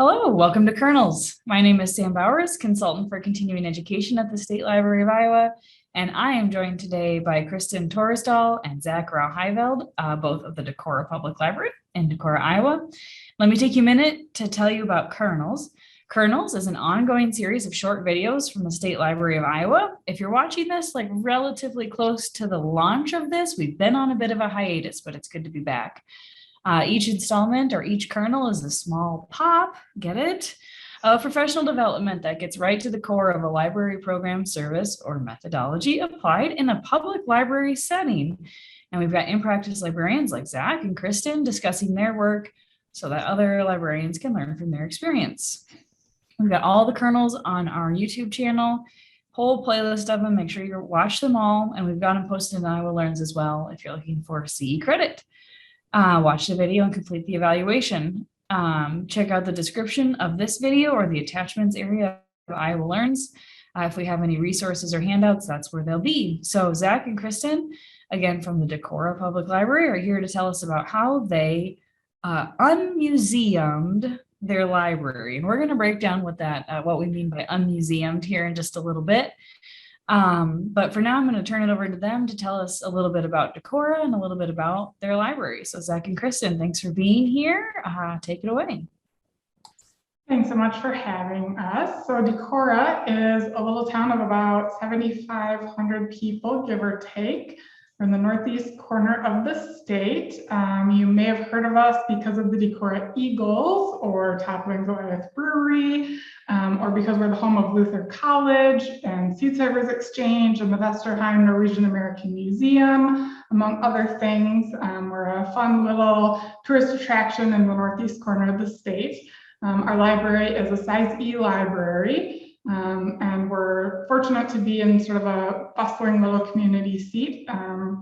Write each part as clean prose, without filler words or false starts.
Hello, welcome to Kernels. My name is Sam Bouwers, consultant for continuing education at the State Library of Iowa, and I am joined today by Kristin Torresdal and Zach Row-Heyveld, both of the Decorah Public Library in Decorah, Iowa. Let me take you a minute to tell you about Kernels. Kernels is an ongoing series of short videos from the State Library of Iowa. If you're watching this like relatively close to the launch of this, we've been on a bit of a hiatus, but it's good to be back. Each installment or each kernel is a small pop, get it? Of professional development that gets right to the core of a library program, service, or methodology applied in a public library setting. And we've got in-practice librarians like Zach and Kristin discussing their work so that other librarians can learn from their experience. We've got all the kernels on our YouTube channel, whole playlist of them. Make sure you watch them all. And we've got them posted in Iowa Learns as well if you're looking for CE credit. Watch the video and complete the evaluation. Check out the description of this video or the attachments area of Iowa Learns. If we have any resources or handouts, that's where they'll be. So Zach and Kristin, again from the Decorah Public Library, are here to tell us about how they unmuseumed their library. And we're going to break down what we mean by unmuseumed here in just a little bit. But for now, I'm going to turn it over to them to tell us a little bit about Decorah and a little bit about their library. So Zach and Kristin, thanks for being here. Take it away. Thanks so much for having us. So Decorah is a little town of about 7,500 people, give or take. We're in the northeast corner of the state. You may have heard of us because of the Decorah Eagles or Top Wing Goliath Brewery, or because we're the home of Luther College and Seed Savers Exchange and the Vesterheim Norwegian American Museum, among other things. We're a fun little tourist attraction in the northeast corner of the state. Our library is a size E library. And we're fortunate to be in sort of a bustling little community seat,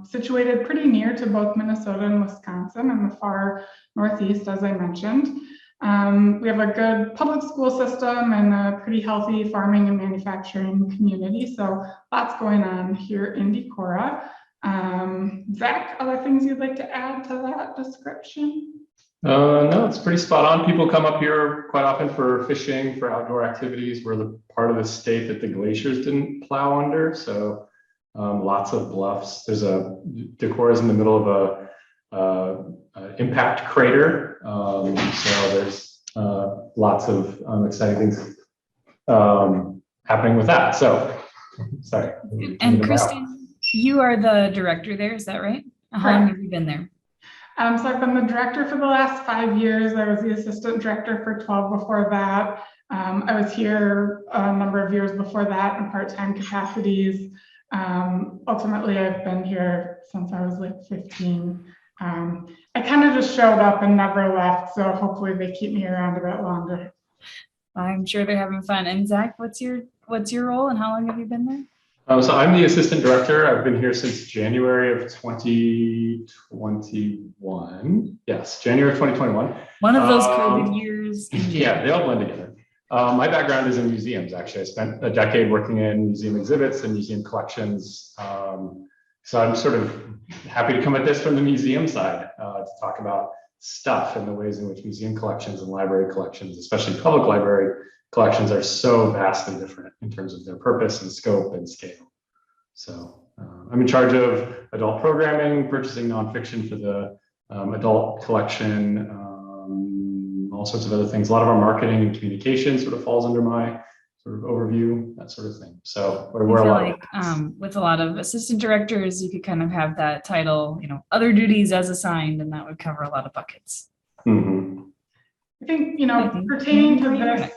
situated pretty near to both Minnesota and Wisconsin in the far northeast, as I mentioned. We have a good public school system and a pretty healthy farming and manufacturing community. So lots going on here in Decorah. Zach, other things you'd like to add to that description? No, it's pretty spot on. People come up here quite often for fishing, for outdoor activities. We're the part of the state that the glaciers didn't plow under, so lots of bluffs. Decorah is in the middle of a impact crater, so there's lots of exciting things happening with that. So, sorry. And Kristin, you are the director there, is that right? How long have you been there? So I've been the director for the last 5 years. I was the assistant director for 12 before that. I was here a number of years before that in part-time capacities. Ultimately, I've been here since I was like 15. I kind of just showed up and never left, so hopefully they keep me around a bit longer. I'm sure they're having fun. And Zach, what's your role and how long have you been there? So I'm the assistant director. I've been here since January of 2021. Yes, January of 2021. One of those COVID years. Yeah, they all blend together. My background is in museums, actually. I spent a decade working in museum exhibits and museum collections. So I'm sort of happy to come at this from the museum side to talk about stuff and the ways in which museum collections and library collections, especially public library collections, are so vastly different in terms of their purpose and scope and scale. So I'm in charge of adult programming, purchasing nonfiction for the adult collection, all sorts of other things. A lot of our marketing and communication sort of falls under my sort of overview, that sort of thing. So we're a lot like with a lot of assistant directors, you could kind of have that title, other duties as assigned, and that would cover a lot of buckets. Mm-hmm. I think, pertaining to this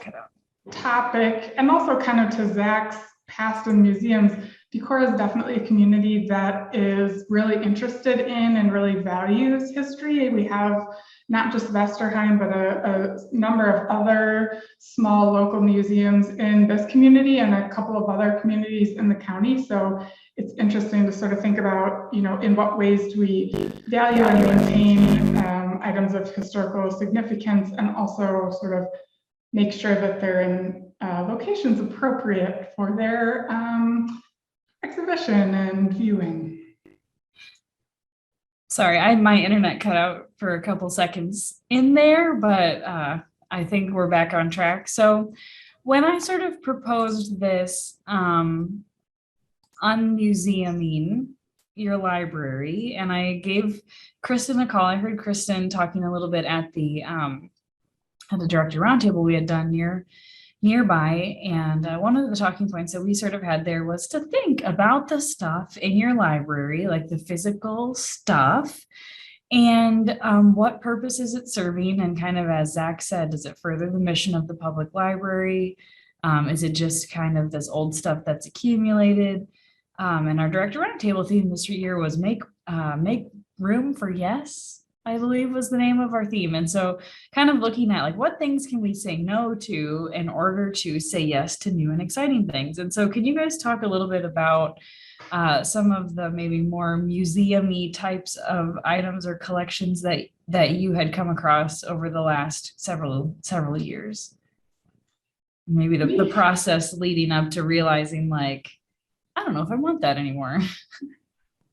topic, and also kind of to Zach's past in museums, Decorah is definitely a community that is really interested in and really values history. We have not just Vesterheim, but a number of other small local museums in this community and a couple of other communities in the county. So it's interesting to sort of think about, in what ways do we value and maintain items of historical significance, and also sort of make sure that they're in locations appropriate for their exhibition and viewing. Sorry, my internet cut out for a couple seconds in there, but I think we're back on track. So when I sort of proposed this unmuseuming your library, and I gave Kristin a call. I heard Kristin talking a little bit at the director roundtable we had done nearby, and one of the talking points that we sort of had there was to think about the stuff in your library, like the physical stuff, and what purpose is it serving? And kind of, as Zach said, does it further the mission of the public library? Is it just kind of this old stuff that's accumulated? And our director roundtable theme this year was make room for yes, I believe was the name of our theme. And so kind of looking at like what things can we say no to in order to say yes to new and exciting things. And so can you guys talk a little bit about some of the maybe more museum-y types of items or collections that you had come across over the last several years? Maybe the process leading up to realizing, like, I don't know if I want that anymore.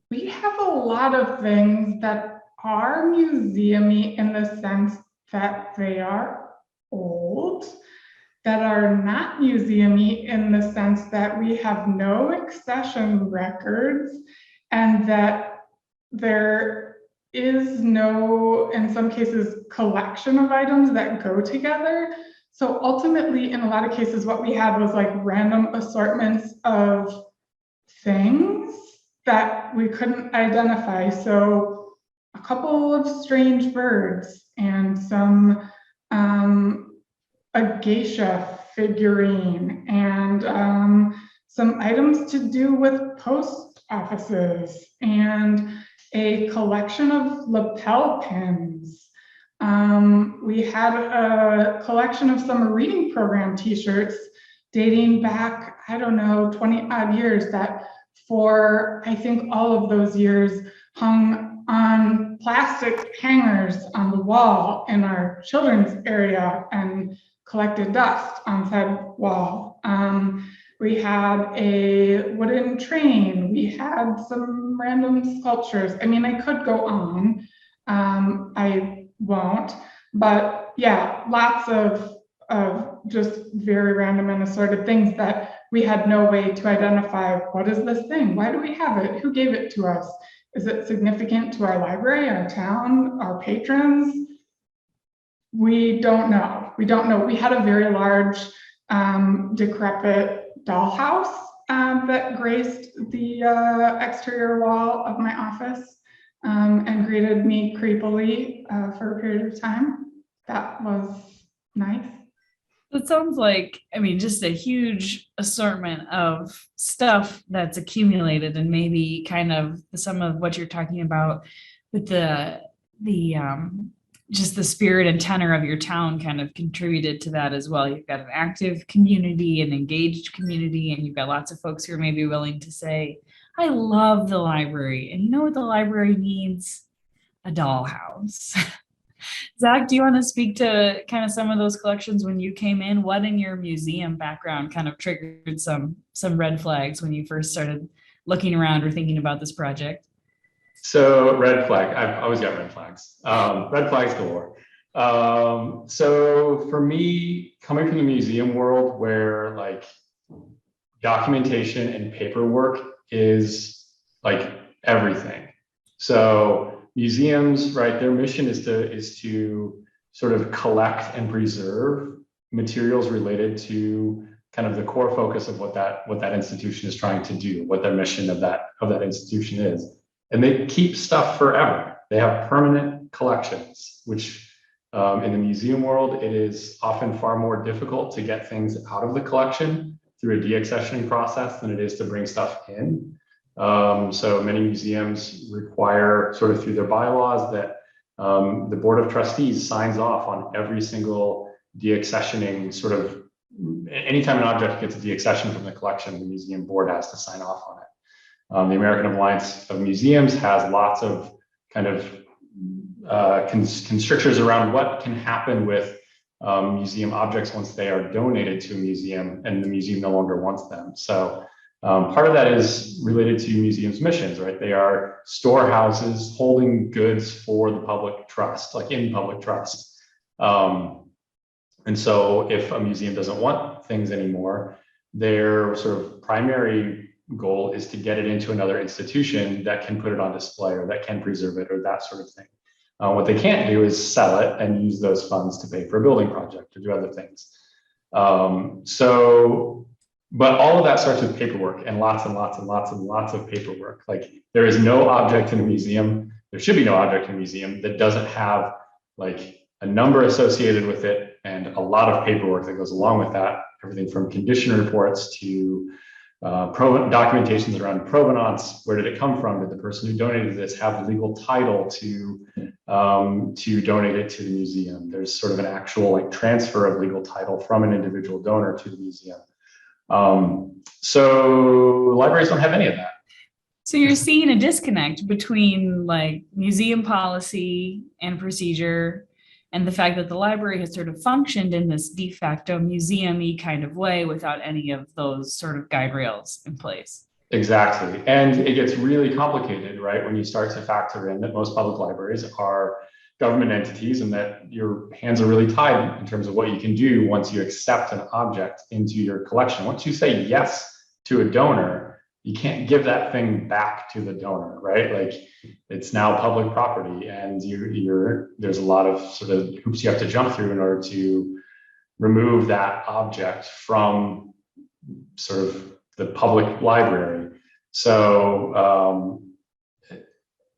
We have a lot of things that are museum-y in the sense that they are old, that are not museum-y in the sense that we have no accession records, and that there is no, in some cases, collection of items that go together. So ultimately, in a lot of cases, what we had was like random assortments of things that we couldn't identify. So a couple of strange birds and some a geisha figurine and some items to do with post offices and a collection of lapel pins. We had a collection of summer reading program t-shirts dating back, I don't know, 20 odd years that for, I think, all of those years hung on plastic hangers on the wall in our children's area and collected dust on said wall. We had a wooden train. We had some random sculptures. I mean, I could go on. I won't, but yeah, lots of just very random and assorted things that we had no way to identify. What is this thing? Why do we have it? Who gave it to us? Is it significant to our library, our town, our patrons? We don't know. We don't know. We had a very large, decrepit dollhouse that graced the exterior wall of my office and greeted me creepily for a period of time. That was nice. It sounds like, I mean, just a huge assortment of stuff that's accumulated, and maybe kind of some of what you're talking about with the just the spirit and tenor of your town kind of contributed to that as well. You've got an active community, an engaged community, and you've got lots of folks who are maybe willing to say, I love the library. And you know what the library needs? A dollhouse. Zach, do you want to speak to kind of some of those collections when you came in? What in your museum background kind of triggered some red flags when you first started looking around or thinking about this project? So red flag, I've always got red flags. Red flags galore. So for me, coming from the museum world where like documentation and paperwork is like everything. So museums, right, their mission is to sort of collect and preserve materials related to kind of the core focus of what that institution is trying to do, what their mission of that institution is. And they keep stuff forever. They have permanent collections, which in the museum world, it is often far more difficult to get things out of the collection through a deaccessioning process than it is to bring stuff in. So many museums require, sort of through their bylaws, that the board of trustees signs off on every single deaccessioning sort of, anytime an object gets a deaccession from the collection, the museum board has to sign off on it. The American Alliance of Museums has lots of kind of constrictions around what can happen with museum objects once they are donated to a museum and the museum no longer wants them. So part of that is related to museums' missions, right? They are storehouses holding goods for the public trust, like in public trust. And so if a museum doesn't want things anymore, their sort of primary goal is to get it into another institution that can put it on display or that can preserve it or that sort of thing. What they can't do is sell it and use those funds to pay for a building project or do other things. But all of that starts with paperwork and lots and lots and lots and lots of paperwork. Like there is no object in a museum, there should be no object in a museum that doesn't have like a number associated with it and a lot of paperwork that goes along with that. Everything from condition reports to documentations around provenance. Where did it come from? Did the person who donated this have legal title to donate it to the museum? There's sort of an actual like transfer of legal title from an individual donor to the museum. So libraries don't have any of that. So you're seeing a disconnect between like museum policy and procedure and the fact that the library has sort of functioned in this de facto museum-y kind of way without any of those sort of guide rails in place. Exactly. And it gets really complicated, right? When you start to factor in that most public libraries are government entities and that your hands are really tied in terms of what you can do once you accept an object into your collection. Once you say yes to a donor, you can't give that thing back to the donor, right? Like it's now public property and there's a lot of sort of hoops you have to jump through in order to remove that object from sort of the public library. So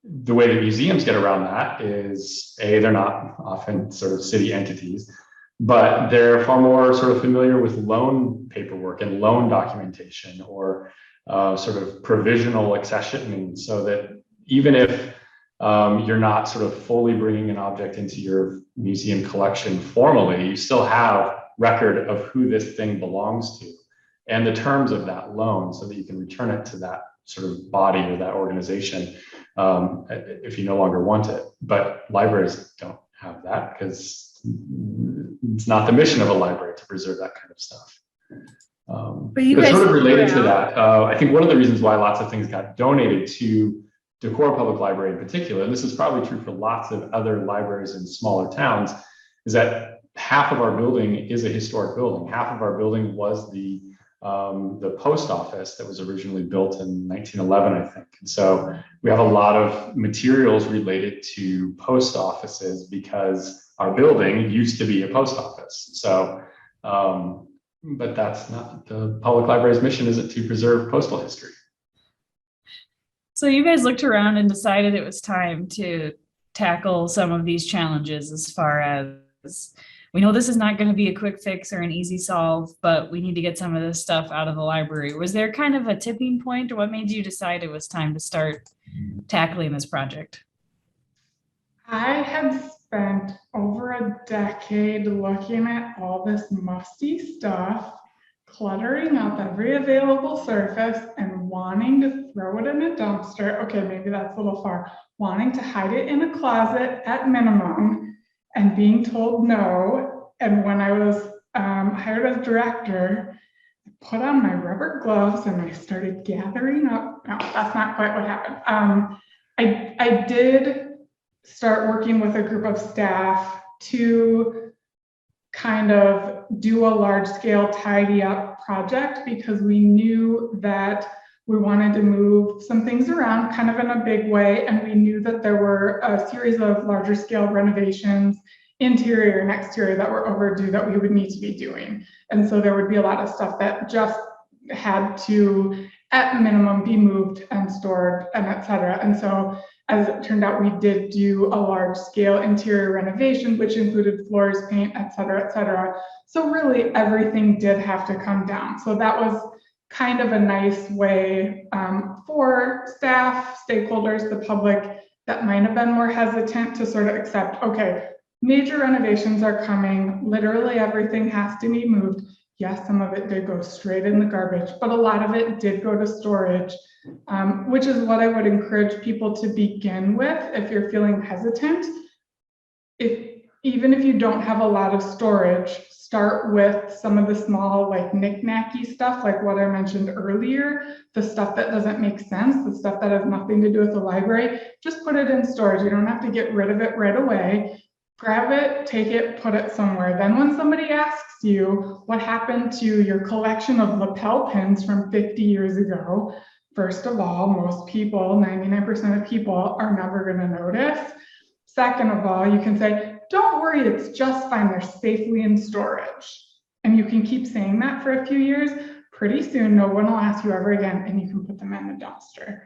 the way that museums get around that is they're not often sort of city entities, but they're far more sort of familiar with loan paperwork and loan documentation or sort of provisional accessioning, so that even if you're not sort of fully bringing an object into your museum collection formally, you still have record of who this thing belongs to and the terms of that loan so that you can return it to that sort of body or that organization if you no longer want it. But libraries don't have that because it's not the mission of a library to preserve that kind of stuff. But sort of related to that, I think one of the reasons why lots of things got donated to Decorah Public Library in particular, and this is probably true for lots of other libraries in smaller towns, is that half of our building is a historic building. Half of our building was the post office that was originally built in 1911, I think. And so we have a lot of materials related to post offices because our building used to be a post office. So, but that's not the public library's mission, isn't to preserve postal history. So you guys looked around and decided it was time to tackle some of these challenges as far as we know this is not going to be a quick fix or an easy solve, but we need to get some of this stuff out of the library. Was there kind of a tipping point, or what made you decide it was time to start tackling this project? I had spent over a decade looking at all this musty stuff, cluttering up every available surface and wanting to throw it in a dumpster. Okay, maybe that's a little far. Wanting to hide it in a closet at minimum and being told no. And when I was hired as director, I put on my rubber gloves and I started gathering up. No, that's not quite what happened. I did start working with a group of staff to kind of do a large scale tidy up project because we knew that we wanted to move some things around kind of in a big way. And we knew that there were a series of larger scale renovations, interior and exterior, that were overdue that we would need to be doing. And so there would be a lot of stuff that just had to, at minimum, be moved and stored and et cetera. And so as it turned out, we did do a large scale interior renovation, which included floors, paint, et cetera, et cetera. So really everything did have to come down. So that was kind of a nice way for staff, stakeholders, the public that might have been more hesitant to sort of accept, okay, major renovations are coming, literally everything has to be moved. Yes, some of it did go straight in the garbage, but a lot of it did go to storage, which is what I would encourage people to begin with if you're feeling hesitant. Even if you don't have a lot of storage, start with some of the small, like knick-knacky stuff, like what I mentioned earlier, the stuff that doesn't make sense, the stuff that has nothing to do with the library. Just put it in storage. You don't have to get rid of it right away. grab it, take it, put it somewhere. Then when somebody asks you what happened to your collection of lapel pins from 50 years ago, first of all, most people, 99% of people, are never going to notice. Second of all, you can say, don't worry, it's just fine. They're safely in storage. And you can keep saying that for a few years. Pretty soon, no one will ask you ever again, and you can put them in the dumpster.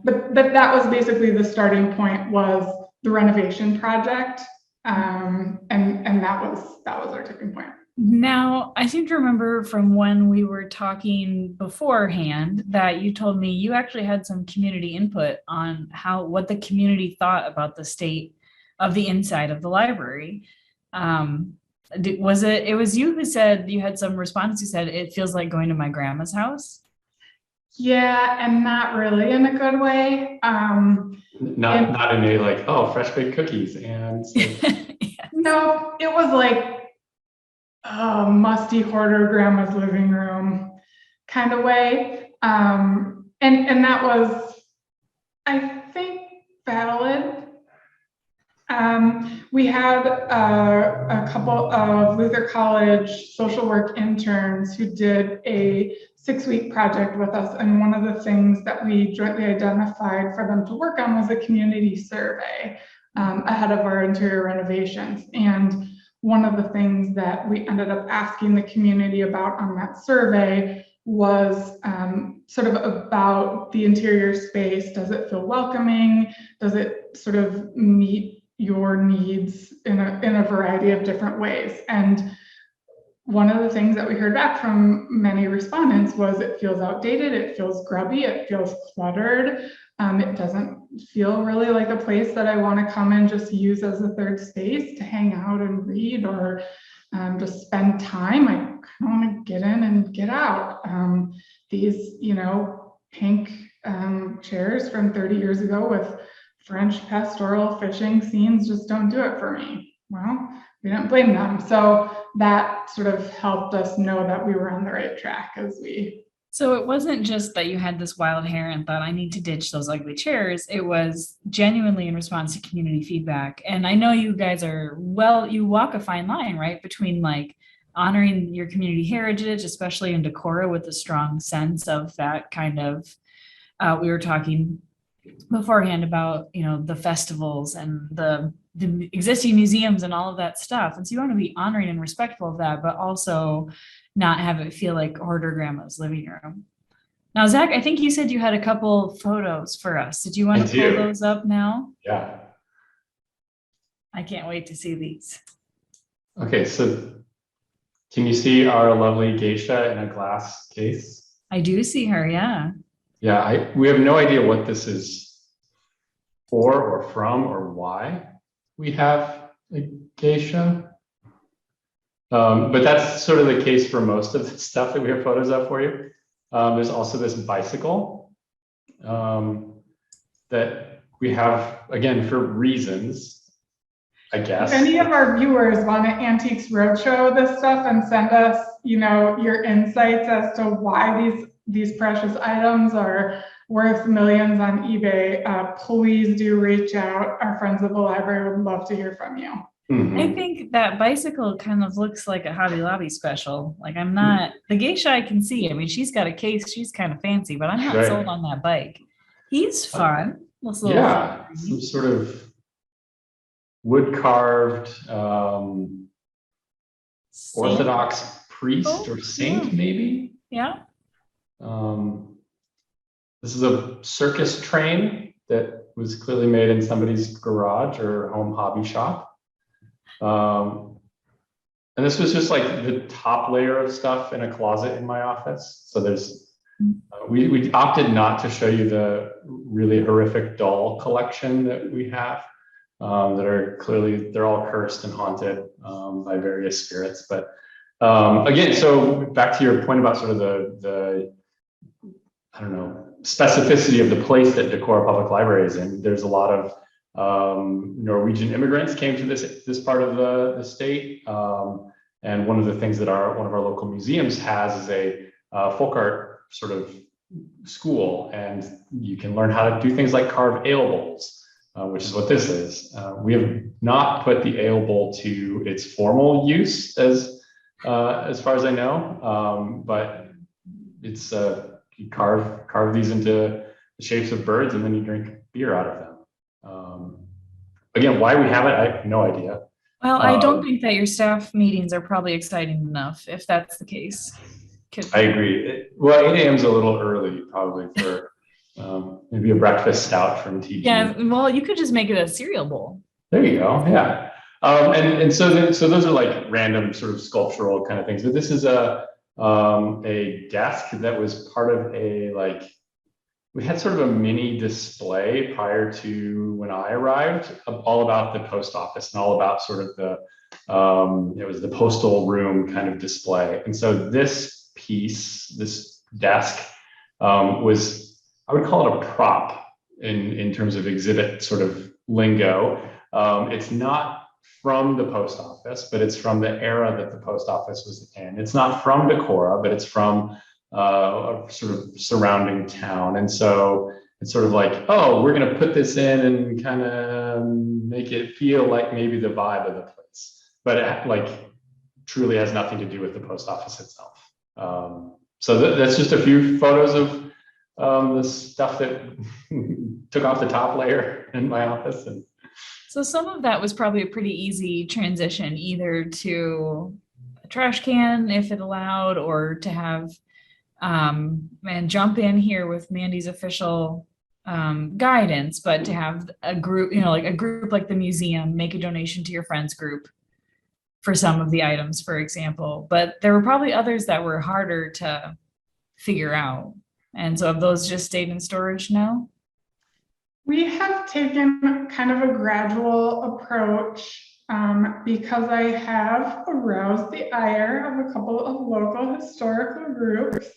But that was basically the starting point, was the renovation project. And that was our tipping point. Now, I seem to remember from when we were talking beforehand that you told me you actually had some community input on what the community thought about the state of the inside of the library. It was you who said you had some response. You said, it feels like going to my grandma's house. Yeah, and not really in a good way. Not in a like, oh, fresh baked cookies and no, it was like musty hoarder grandma's living room kind of way. And that was, I think, valid. We had a couple of Luther College social work interns who did a 6-week project with us. And one of the things that we jointly identified for them to work on was a community survey ahead of our interior renovations. And one of the things that we ended up asking the community about on that survey was sort of about the interior space. Does it feel welcoming? Does it sort of meet your needs in a variety of different ways? And one of the things that we heard back from many respondents was it feels outdated, it feels grubby, it feels cluttered. It doesn't feel really like a place that I want to come and just use as a third space to hang out and read or just spend time. I kind of want to get in and get out. These, pink chairs from 30 years ago with French pastoral fishing scenes just don't do it for me. Well, we didn't blame them. So that sort of helped us know that we were on the right track as we. So it wasn't just that you had this wild hair and thought, I need to ditch those ugly chairs. It was genuinely in response to community feedback. And I know you guys you walk a fine line, right? Between like honoring your community heritage, especially in Decorah, with a strong sense of that kind of, we were talking beforehand about, the festivals and the existing museums and all of that stuff. And so you want to be honoring and respectful of that, but also not have it feel like hoarder grandma's living room. Now, Zach, I think you said you had a couple photos for us. Did you want to pull those up now? Yeah. I can't wait to see these. Okay, so can you see our lovely geisha in a glass case? I do see her, yeah. Yeah, we have no idea what this is for or from or why we have a geisha. But that's sort of the case for most of the stuff that we have photos of for you. There's also this bicycle that we have, again, for reasons, I guess. If any of our viewers want to Antiques Roadshow this stuff and send us, your insights as to why these precious items are worth millions on eBay, please do reach out. Our friends at the library would love to hear from you. Mm-hmm. I think that bicycle kind of looks like a Hobby Lobby special. Like the geisha I can see. I mean, she's got a case, she's kind of fancy, but I'm not sold on that bike. He's fun. Yeah, some sort of wood carved Orthodox priest or saint, maybe. Yeah. This is a circus train that was clearly made in somebody's garage or home hobby shop. And this was just like the top layer of stuff in a closet in my office. So there's, we opted not to show you the really horrific doll collection that we have, that are clearly, they're all cursed and haunted by various spirits. But again, so back to your point about sort of the I don't know, specificity of the place that Decorah Public Library is in. There's a lot of Norwegian immigrants came to this part of the state, and one of the things that one of our local museums has is a folk art sort of school, and you can learn how to do things like carve ale bowls, which is what this is. We have not put the ale bowl to its formal use as far as I know, but it's you carve these into the shapes of birds, and then you drink beer out of them. Again, why we have it, I have no idea. Well, I don't think that your staff meetings are probably exciting enough, if that's the case. I agree. Well, 8 a.m. is a little early, probably for maybe a breakfast stout from TG. Yeah, well, you could just make it a cereal bowl. There you go. Yeah. And so those are like random sort of sculptural kind of things. But this is a desk that was part of we had sort of a mini display prior to when I arrived, all about the post office and all about sort of it was the postal room kind of display. And so this piece, this desk, was, I would call it a prop in terms of exhibit sort of lingo. It's not from the post office, but it's from the era that the post office was in. It's not from Decorah, but it's from a sort of surrounding town. And so it's sort of like, oh, we're going to put this in and kind of make it feel like maybe the vibe of the place, but it truly has nothing to do with the post office itself. So that's just a few photos of the stuff that took off the top layer in my office. And so some of that was probably a pretty easy transition, either to a trash can if it allowed, or to have and jump in here with Mandy's official guidance, but to have a group, like a group like the museum, make a donation to your friends group for some of the items, for example. But there were probably others that were harder to figure out. And so have those just stayed in storage now? We have taken kind of a gradual approach because I have aroused the ire of a couple of local historical groups.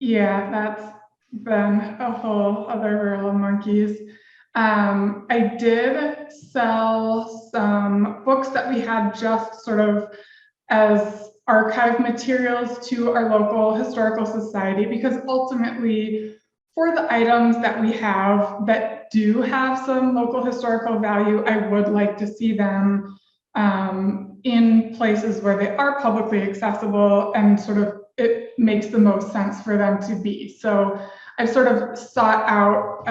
Yeah, that's been a whole other reel of monkeys. I did sell some books that we had just sort of as archive materials to our local historical society, because ultimately for the items that we have that do have some local historical value, I would like to see them in places where they are publicly accessible and sort of it makes the most sense for them to be. So I've sort of sought out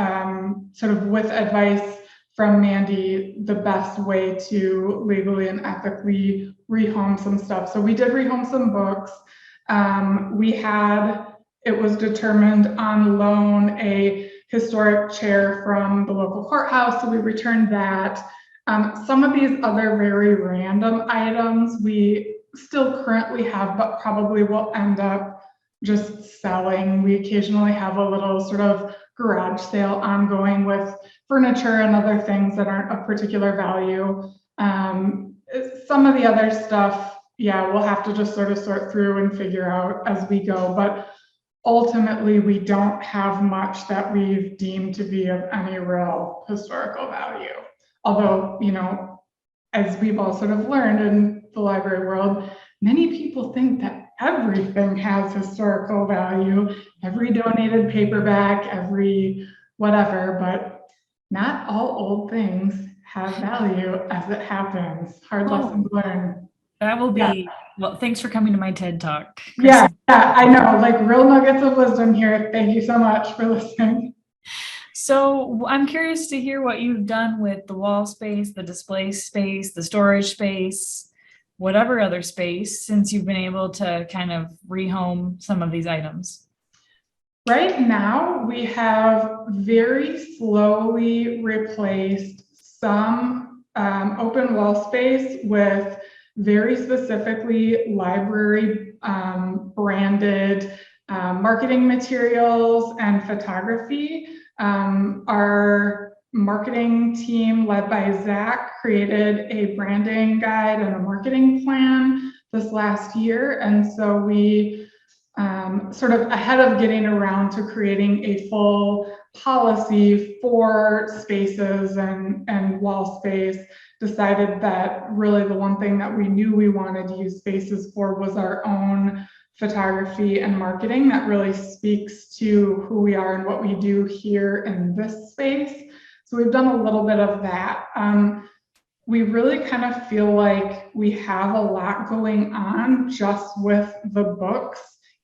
sort of with advice from Mandy, the best way to legally and ethically rehome some stuff. So we did rehome some books. It was determined on loan a historic chair from the local courthouse, so we returned that. Some of these other very random items we still currently have, but probably will end up just selling. We occasionally have a little sort of garage sale ongoing with furniture and other things that aren't of particular value. Some of the other stuff, yeah, we'll have to just sort of sort through and figure out as we go. But ultimately, we don't have much that we've deemed to be of any real historical value. Although, as we've all sort of learned in the library world, many people think that everything has historical value, every donated paperback, every whatever, but not all old things have value as it happens. Hard lesson to learn. That will be, well, thanks for coming to my TED Talk. Yeah, I know, like real nuggets of wisdom here. Thank you so much for listening. So I'm curious to hear what you've done with the wall space, the display space, the storage space, whatever other space, since you've been able to kind of rehome some of these items. Right now, we have very slowly replaced some open wall space with very specifically library branded marketing materials and photography. Our marketing team led by Zach created a branding guide and a marketing plan this last year. And so we sort of ahead of getting around to creating a full policy for spaces and wall space, decided that really the one thing that we knew we wanted to use spaces for was our own photography and marketing that really speaks to who we are and what we do here in this space. So we've done a little bit of that. We really kind of feel like we have a lot going on just with the books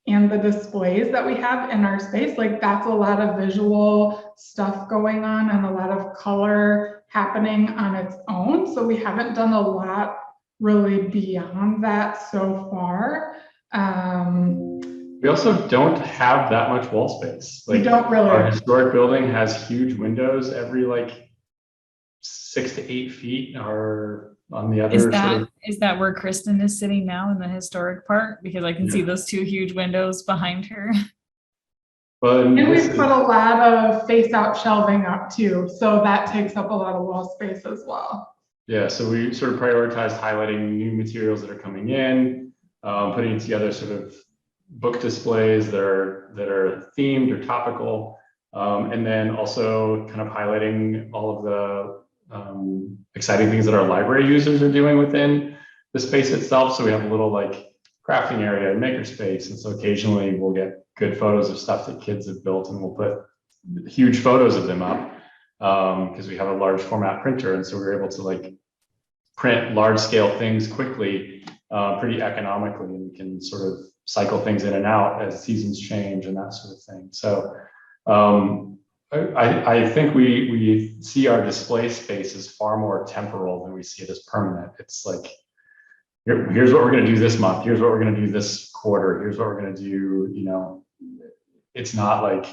and the displays that we have in our space. Like that's a lot of visual stuff going on and a lot of color happening on its own. So we haven't done a lot really beyond that so far. We also don't have that much wall space. Like, we don't really. Our historic building has huge windows every like 6 to 8 feet, or on the other is that where Kristin is sitting now in the historic part? Because I can see those 2 huge windows behind her. But and we've put a lot of face out shelving up too, so that takes up a lot of wall space as well. Yeah, so we sort of prioritized highlighting new materials that are coming in, putting together sort of book displays that are themed or topical, and then also kind of highlighting all of the exciting things that our library users are doing within the space itself. So we have a little like crafting area and makerspace, and so occasionally we'll get good photos of stuff that kids have built, and we'll put huge photos of them up because we have a large format printer, and so we're able to like print large scale things quickly, pretty economically, and we can sort of cycle things in and out as seasons change and that sort of thing. So I think we see our display space as far more temporal than we see it as permanent. It's like, here's what we're going to do this month. Here's what we're going to do this quarter. Here's what we're going to do. You know, it's not like,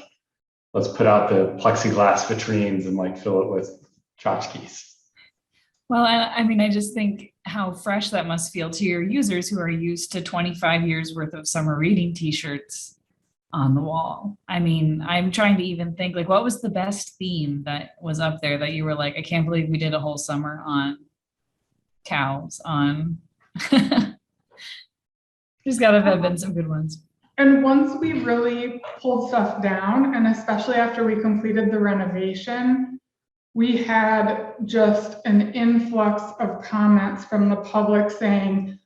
let's put out the plexiglass vitrines and like fill it with tchotchkes. Well, I mean, I just think how fresh that must feel to your users who are used to 25 years worth of summer reading t-shirts on the wall. I mean, I'm trying to even think like, what was the best theme that was up there that you were like, I can't believe we did a whole summer on cows on. There's gotta have been some good ones. And once we really pulled stuff down, and especially after we completed the renovation, we had just an influx of comments from the public saying,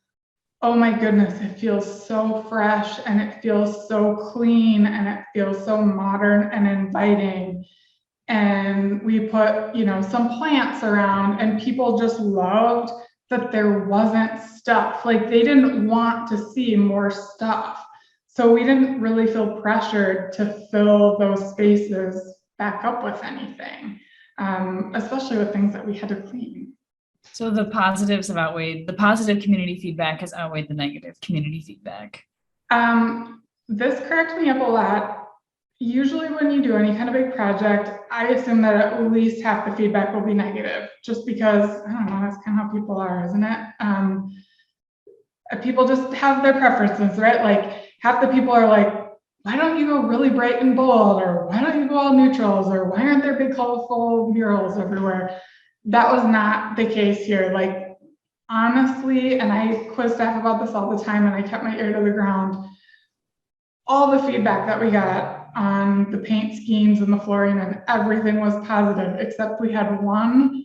oh my goodness, it feels so fresh and it feels so clean and it feels so modern and inviting. And we put, you know, some plants around, and people just loved that there wasn't stuff. Like they didn't want to see more stuff. So we didn't really feel pressured to fill those spaces back up with anything, especially with things that we had to clean. So the positives have outweighed, the positive community feedback has outweighed the negative community feedback. This cracked me up a lot. Usually when you do any kind of big project, I assume that at least half the feedback will be negative, just because, I don't know, that's kind of how people are, isn't it? People just have their preferences, right? Like half the people are like, why don't you go really bright and bold? Or why don't you go all neutrals? Or why aren't there big colorful murals everywhere? That was not the case here. Like, honestly, and I quiz staff about this all the time, and I kept my ear to the ground. All the feedback that we got on the paint schemes and the flooring and everything was positive, except we had one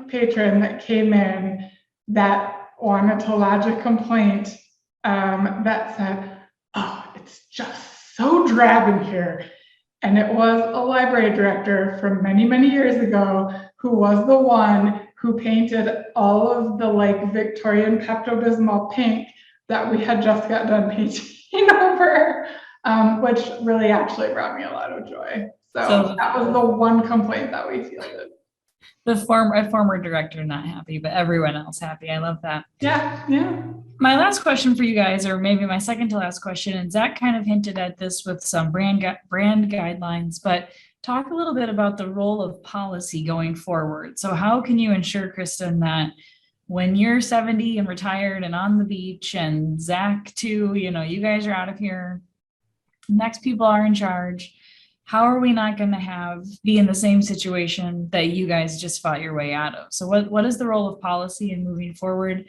patron that came in that wanted to lodge a complaint that said, oh, it's just so drab in here. And it was a library director from many, many years ago who was the one who painted all of the like Victorian Pepto-Bismol pink that we had just got done painting over, which really actually brought me a lot of joy. So that was the one complaint that we fielded. A former director not happy, but everyone else happy. I love that. Yeah. My last question for you guys, or maybe my second to last question, and Zach kind of hinted at this with some brand guidelines, but talk a little bit about the role of policy going forward. So how can you ensure, Kristin, that when you're 70 and retired and on the beach, and Zach too, you know, you guys are out of here, next people are in charge, how are we not going to be in the same situation that you guys just fought your way out of? So what is the role of policy in moving forward,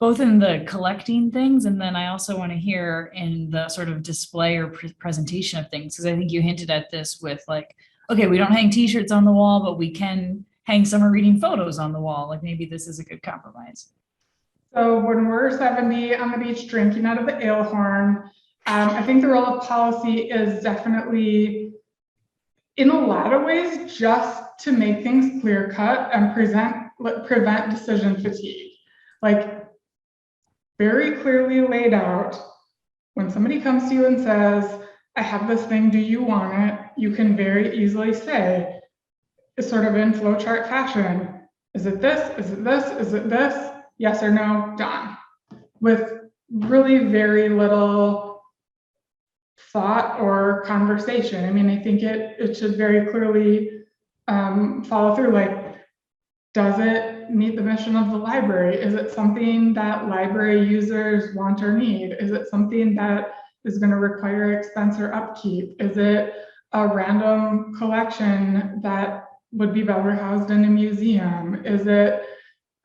both in the collecting things, and then I also want to hear in the sort of display or presentation of things, because I think you hinted at this with like, okay, we don't hang t-shirts on the wall, but we can hang summer reading photos on the wall. Like maybe this is a good compromise. So when we're 70 on the beach drinking out of the ale horn, I think the role of policy is definitely, in a lot of ways, just to make things clear cut and prevent decision fatigue. Like, very clearly laid out, when somebody comes to you and says, I have this thing, do you want it? You can very easily say, it's sort of in flowchart fashion, is it this, is it this, is it this? Yes or no, done. With really very little thought or conversation. I mean, I think it should very clearly follow through. Like, does it meet the mission of the library? Is it something that library users want or need? Is it something that is going to require expense or upkeep? Is it a random collection that would be better housed in a museum? Is it,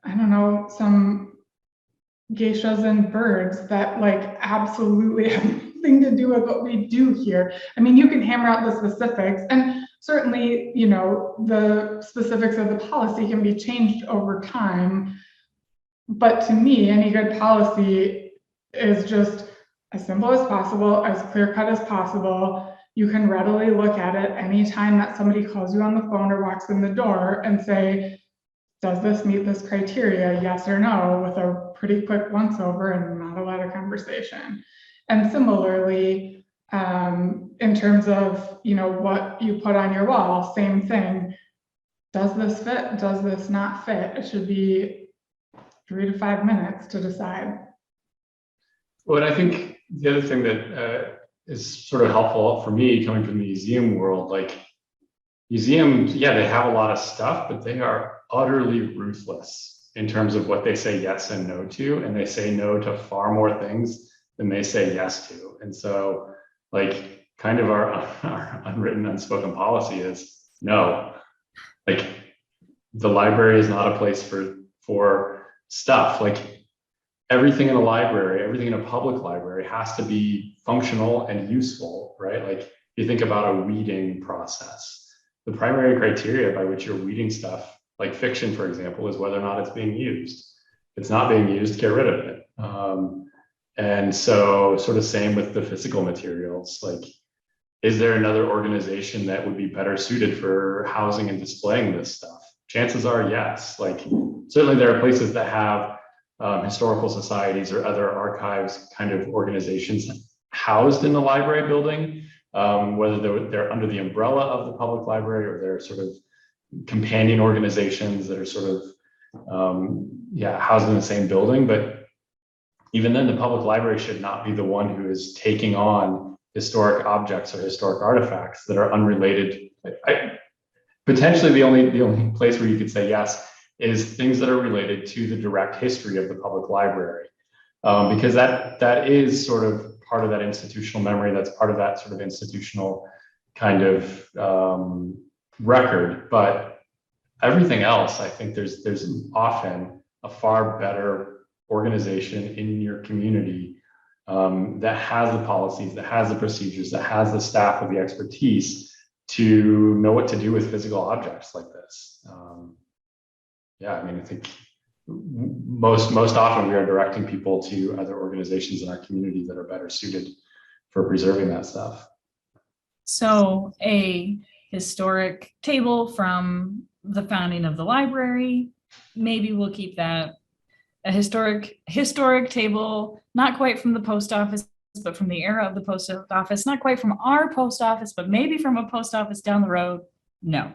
I don't know, some geishas and birds that like absolutely have nothing to do with what we do here? I mean, you can hammer out the specifics, and certainly, you know, the specifics of the policy can be changed over time. But to me, any good policy is just as simple as possible, as clear cut as possible. You can readily look at it anytime that somebody calls you on the phone or walks in the door and say, does this meet this criteria, yes or no, with a pretty quick once over and not a lot of conversation. And similarly, in terms of, you know, what you put on your wall, same thing. Does this fit? Does this not fit? It should be 3 to 5 minutes to decide. Well, and I think the other thing that is sort of helpful for me coming from the museum world, like museums, yeah, they have a lot of stuff, but they are utterly ruthless in terms of what they say yes and no to, and they say no to far more things than they say yes to. And so, like, kind of our unwritten, unspoken policy is no. Like, the library is not a place for stuff. Like, everything in a library, everything in a public library has to be functional and useful, right? Like, you think about a weeding process. The primary criteria by which you're weeding stuff, like fiction, for example, is whether or not it's being used. If it's not being used, get rid of it. And so, sort of same with the physical materials. Like, is there another organization that would be better suited for housing and displaying this stuff? Chances are yes. Like, certainly there are places that have historical societies or other archives kind of organizations housed in the library building, whether they're under the umbrella of the public library or they're sort of companion organizations that are sort of housed in the same building. But even then, the public library should not be the one who is taking on historic objects or historic artifacts that are unrelated. Potentially the only place where you could say yes is things that are related to the direct history of the public library, because that is sort of part of that institutional memory. That's part of that sort of institutional kind of record. But everything else, I think there's often a far better organization in your community that has the policies, that has the procedures, that has the staff with the expertise to know what to do with physical objects like this. I mean, I think most often we are directing people to other organizations in our community that are better suited for preserving that stuff. So a historic table from the founding of the library, maybe we'll keep that. A historic table, not quite from the post office, but from the era of the post office, not quite from our post office, but maybe from a post office down the road. No.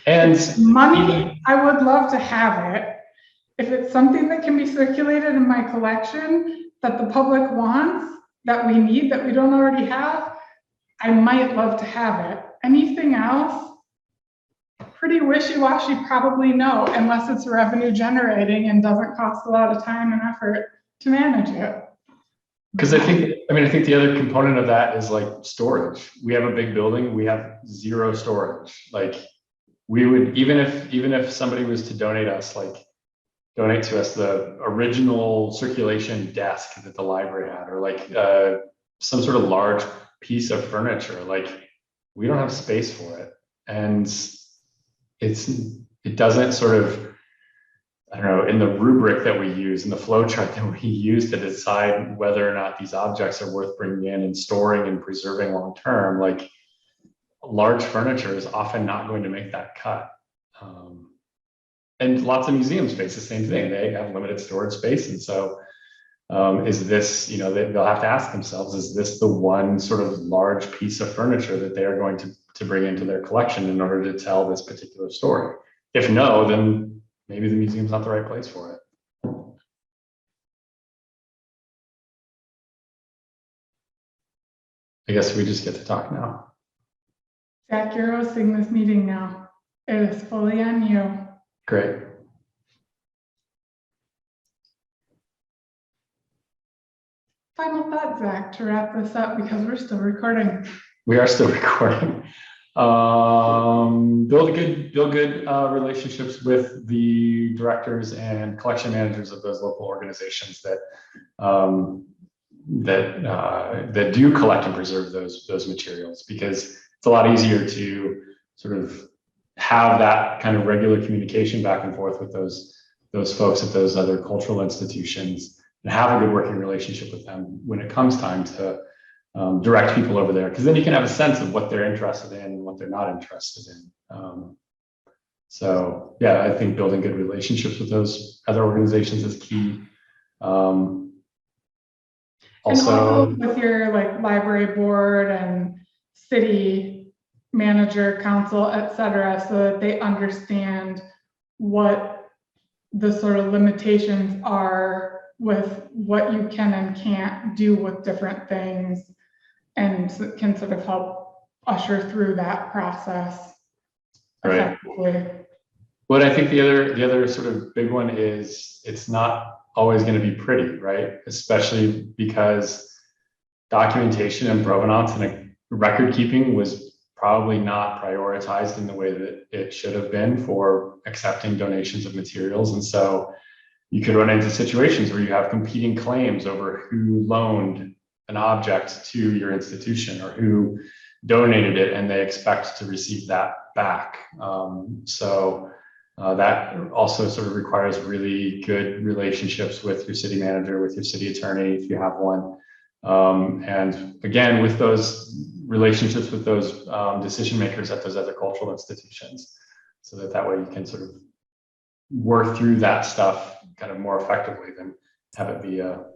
And money, I would love to have it. If it's something that can be circulated in my collection that the public wants, that we need, that we don't already have, I might love to have it. Anything else, pretty wishy-washy, probably no, unless it's revenue generating and doesn't cost a lot of time and effort to manage it. Because I think the other component of that is like storage. We have a big building, we have zero storage. Like, we would, even if somebody was to donate to us the original circulation desk that the library had, or like some sort of large piece of furniture, like, we don't have space for it. And it doesn't sort of I don't know, in the rubric that we use, in the flow chart that we use to decide whether or not these objects are worth bringing in and storing and preserving long term, like large furniture is often not going to make that cut. And lots of museums face the same thing. They have limited storage space. And so is this, you know, they'll have to ask themselves, is this the one sort of large piece of furniture that they are going to bring into their collection in order to tell this particular story? If no, then maybe the museum's not the right place for it. I guess we just get to talk now. Zach, you're hosting this meeting now. It is fully on you. Great. Final thought, Zach, to wrap this up because we're still recording. We are still recording. Build good relationships with the directors and collection managers of those local organizations that do collect and preserve those materials, because it's a lot easier to sort of have that kind of regular communication back and forth with those folks at those other cultural institutions and have a good working relationship with them when it comes time to direct people over there, because then you can have a sense of what they're interested in and what they're not interested in. So yeah, I think building good relationships with those other organizations is key. Also, with your like library board and city manager, council, etc., so that they understand what the sort of limitations are with what you can and can't do with different things, and can sort of help usher through that process effectively. Right. What I think the other sort of big one is, it's not always going to be pretty, right? Especially because documentation and provenance and record keeping was probably not prioritized in the way that it should have been for accepting donations of materials. And so you could run into situations where you have competing claims over who loaned an object to your institution or who donated it, and they expect to receive that back. That also sort of requires really good relationships with your city manager, with your city attorney, if you have one. And again, with those relationships with those decision makers at those other cultural institutions, so that way you can sort of work through that stuff kind of more effectively than have it be a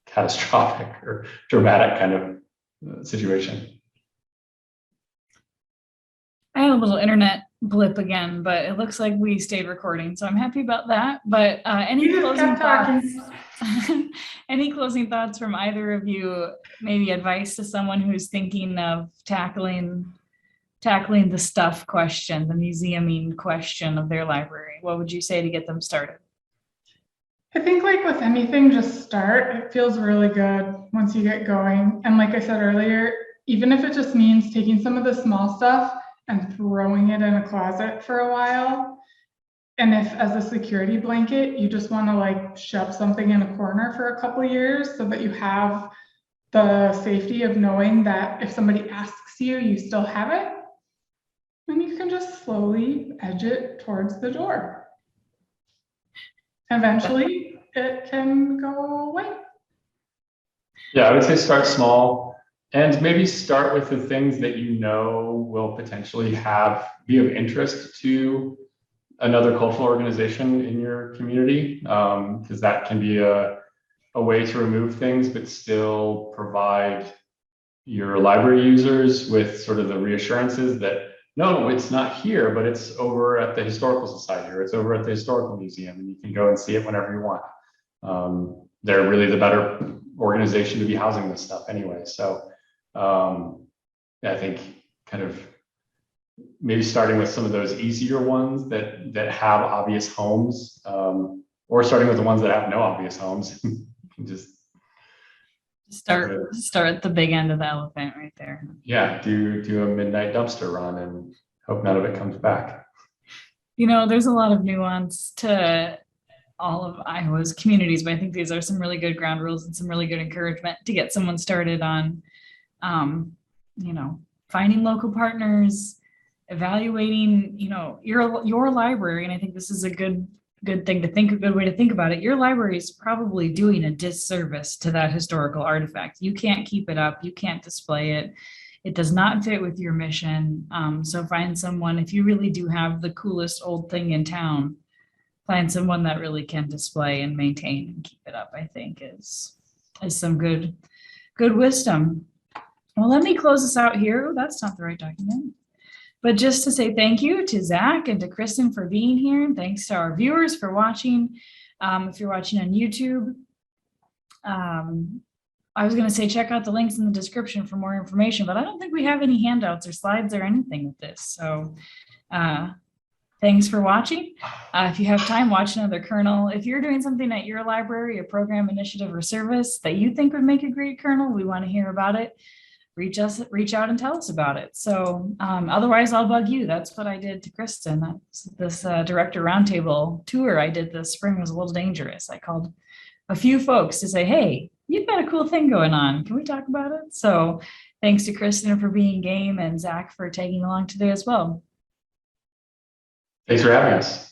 catastrophic or dramatic kind of situation. I had a little internet blip again, but it looks like we stayed recording, so I'm happy about that. But any closing thoughts? Any closing thoughts from either of you? Maybe advice to someone who's thinking of tackling the stuff question, the museuming question of their library. What would you say to get them started? I think like with anything, just start. It feels really good once you get going. And like I said earlier, even if it just means taking some of the small stuff and throwing it in a closet for a while. And if as a security blanket, you just want to like shove something in a corner for a couple of years so that you have the safety of knowing that if somebody asks you, you still have it, then you can just slowly edge it towards the door. Eventually, it can go away. Yeah, I would say start small, and maybe start with the things that you know will potentially be of interest to another cultural organization in your community, because that can be a way to remove things but still provide your library users with sort of the reassurances that no, it's not here, but it's over at the Historical Society or it's over at the Historical Museum, and you can go and see it whenever you want. They're really the better organization to be housing this stuff anyway. So yeah, I think kind of maybe starting with some of those easier ones that have obvious homes, or starting with the ones that have no obvious homes. just start at the big end of the elephant right there. Yeah, do a midnight dumpster run and hope none of it comes back. You know, there's a lot of nuance to all of Iowa's communities, but I think these are some really good ground rules and some really good encouragement to get someone started on, you know, finding local partners, evaluating, you know, your library. And I think this is a good good thing to think, a good way to think about it. Your library is probably doing a disservice to that historical artifact. You can't keep it up. You can't display it. It does not fit with your mission. So find someone, if you really do have the coolest old thing in town, find someone that really can display and maintain and keep it up, I think is some good wisdom. Well, let me close this out here. Oh, that's not the right document. But just to say thank you to Zach and to Kristin for being here. And thanks to our viewers for watching. If you're watching on YouTube, I was going to say check out the links in the description for more information, but I don't think we have any handouts or slides or anything with this. So thanks for watching. If you have time, watch another kernel. If you're doing something at your library, a program, initiative, or service that you think would make a great kernel, we want to hear about it. Reach out and tell us about it. So otherwise I'll bug you. That's what I did to Kristin. This director roundtable tour I did this spring was a little dangerous. I called a few folks to say, hey, you've got a cool thing going on. Can we talk about it? So thanks to Kristin for being game and Zach for tagging along today as well. Thanks for having us.